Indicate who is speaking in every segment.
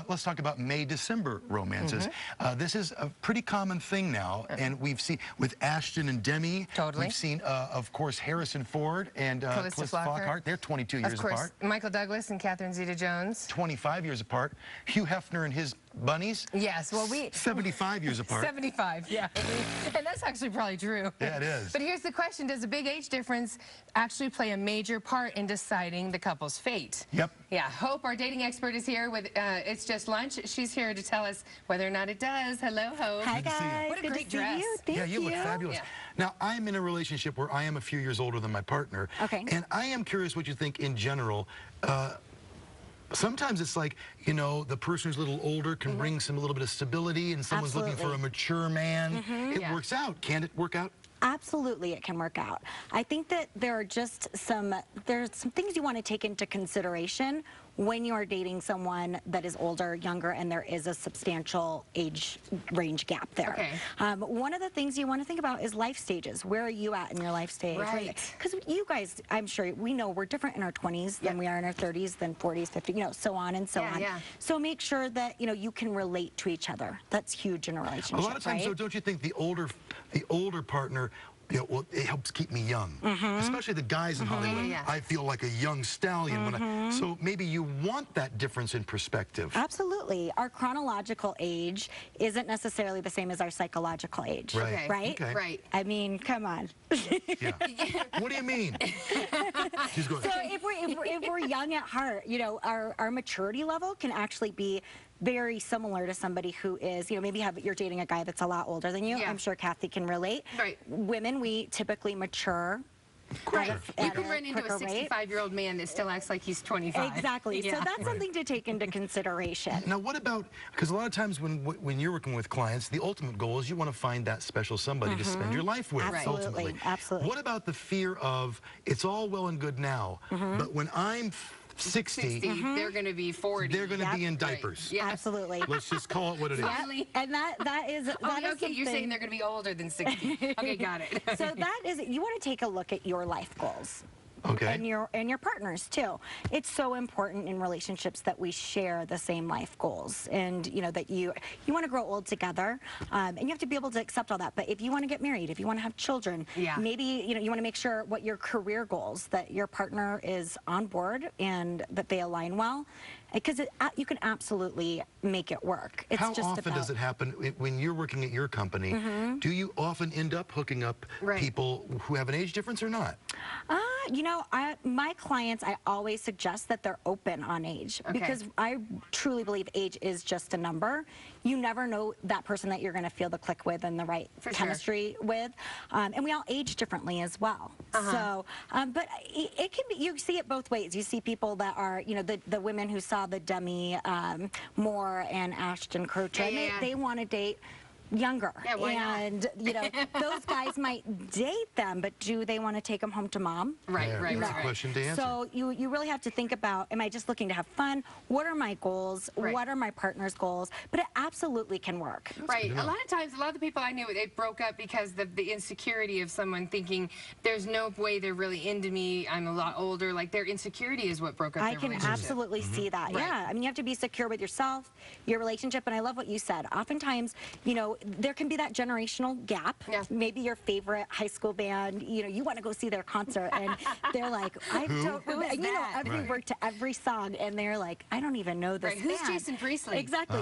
Speaker 1: let's talk about May-December romances. This is a pretty common thing now, and we've seen with Ashton and Demi.
Speaker 2: Totally.
Speaker 1: We've seen, of course, Harrison Ford and Calista Flockhart. They're 22 years apart.
Speaker 2: Of course, Michael Douglas and Catherine Zeta-Jones.
Speaker 1: 25 years apart. Hugh Hefner and his bunnies.
Speaker 2: Yes, well,
Speaker 1: 75 years apart.
Speaker 2: 75, yeah. And that's actually probably true.
Speaker 1: Yeah, it is.
Speaker 2: But here's the question. Does a big age difference actually play a major part in deciding the couple's fate?
Speaker 1: Yep.
Speaker 2: Yeah, Hope, our dating expert, is here with It's Just Lunch. She's here to tell us whether or not it does. Hello, Hope.
Speaker 3: Hi, guys.
Speaker 2: What a
Speaker 3: Good
Speaker 2: great
Speaker 3: to
Speaker 2: dress.
Speaker 3: see you. Thank
Speaker 1: Yeah, you look fabulous.
Speaker 2: Yeah.
Speaker 1: Now, I'm in a relationship where I am a few years older than my partner.
Speaker 3: Okay.
Speaker 1: And I am curious what you think in general. Sometimes it's like, you know, the person who's a little older can bring a little bit of stability, and someone's looking for a mature man. It works out. Can it work out?
Speaker 3: Absolutely, it can work out. I think that there's some things you want to take into consideration when you are dating someone that is older, younger, and there is a substantial age range gap there.
Speaker 2: Okay.
Speaker 3: One of the things you want to think about is life stages. Where are you at in your life stage?
Speaker 2: Right.
Speaker 3: Because you guys, I'm sure we know we're different in our 20s than we are in our 30s, than 40s, 50s, you know, so on and so on.
Speaker 2: Yeah.
Speaker 3: So make sure that, you know, you can relate to each other. That's huge in a relationship.
Speaker 1: A lot of times, though, don't you think the older partner, you know, well, it helps keep me young, especially the guys in Hollywood.
Speaker 2: Yeah.
Speaker 1: I feel like a young stallion. So maybe you want that difference in perspective.
Speaker 3: Absolutely. Our chronological age isn't necessarily the same as our psychological age.
Speaker 1: Right.
Speaker 2: Okay.
Speaker 3: Right?
Speaker 1: Okay.
Speaker 2: Right.
Speaker 3: I mean, come on.
Speaker 1: Yeah. What do you mean? She's going.
Speaker 3: So if we're young at heart, you know, our maturity level can actually be very similar to somebody who is, you know, maybe you're dating a guy that's a lot older than you.
Speaker 2: Yeah.
Speaker 3: I'm sure Kathy can relate.
Speaker 2: Right.
Speaker 3: Women, we typically mature.
Speaker 2: Right. You
Speaker 3: at
Speaker 2: can run into a
Speaker 3: quicker rate.
Speaker 2: 65-year-old man that still acts like he's 25.
Speaker 3: Exactly.
Speaker 2: Yeah.
Speaker 3: So that's something to take into consideration.
Speaker 1: Now, what about, because a lot of times when you're working with clients, the ultimate goal is you want to find that special somebody to spend your life with,
Speaker 3: Absolutely.
Speaker 1: ultimately.
Speaker 3: Absolutely.
Speaker 1: What about the fear of, it's all well and good now, but when I'm 60,
Speaker 2: they're going to be 40.
Speaker 1: they're going to be in diapers.
Speaker 2: Right. Yeah.
Speaker 3: Absolutely.
Speaker 1: Let's just call it what it is.
Speaker 2: Finally.
Speaker 3: And that is
Speaker 2: Okay,
Speaker 3: something.
Speaker 2: you're saying they're going to be older than 60. Okay, got it.
Speaker 3: So that is, you want to take a look at your life goals.
Speaker 1: Okay.
Speaker 3: And your partners too. It's so important in relationships that we share the same life goals, and you know that you want to grow old together, and you have to be able to accept all that. But if you want to get married, if you want to have children, maybe you want to make sure what your career goals, that your partner is on board and that they align well, because you can absolutely make it work. It's
Speaker 1: How
Speaker 3: just
Speaker 1: often does it happen when you're working at your company? Do you often end up hooking up people who have an age difference or not?
Speaker 3: You know, my clients, I always suggest that they're open on age, because I truly believe age is just a number. You never know that person that you're going to feel the click with and the right chemistry with. And we all age differently as well. So, but it can be, you see it both ways. You see people that are, you know, the women who saw the Demi Moore and Ashton Kutcher, they want to date younger, and you know, those guys might date them, but do they want to take them home to mom?
Speaker 2: Right.
Speaker 1: That's a question to answer.
Speaker 3: So you really have to think about, am I just looking to have fun? What are my goals? What are my partner's goals? But it absolutely can work.
Speaker 2: Right. A lot of times, a lot of the people I knew, it broke up because the insecurity of someone thinking there's no way they're really into me, I'm a lot older. Like their insecurity is what broke up their relationship.
Speaker 3: I can absolutely see that. Yeah. I mean, you have to be secure with yourself, your relationship, and I love what you said. Oftentimes, you know, there can be that generational gap. Maybe your favorite high school band, you know, you want to go see their concert, and they're like, I don't remember. You know, every word to every song, and they're like, I don't even know this
Speaker 2: Who's
Speaker 3: band.
Speaker 2: Jason Priestley?
Speaker 3: Exactly.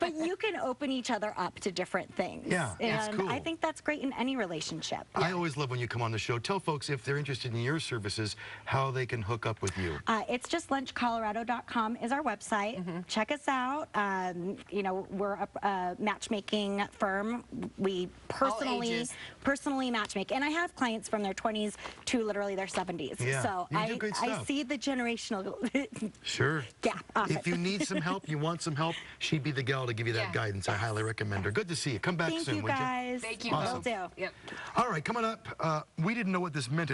Speaker 3: But you can open each other up to different things.
Speaker 1: Yeah,
Speaker 3: and
Speaker 1: cool.
Speaker 3: I think that's great in any relationship.
Speaker 1: I always love when you come on the show. Tell folks, if they're interested in your services, how they can hook up with you.
Speaker 3: It's justlunchcolorado.com is our website. Check us out. You know, we're a matchmaking firm. We personally matchmake, and I have clients from their 20s to literally their 70s. So I see the generational gap.
Speaker 1: If you need some help, you want some help, she'd be the gal to give you that guidance. I highly recommend her. Good to see you. Come back soon,
Speaker 3: Thank you, guys.
Speaker 2: Thank you.
Speaker 1: Awesome.
Speaker 3: Will do.
Speaker 1: All right, coming up, we didn't know what this meant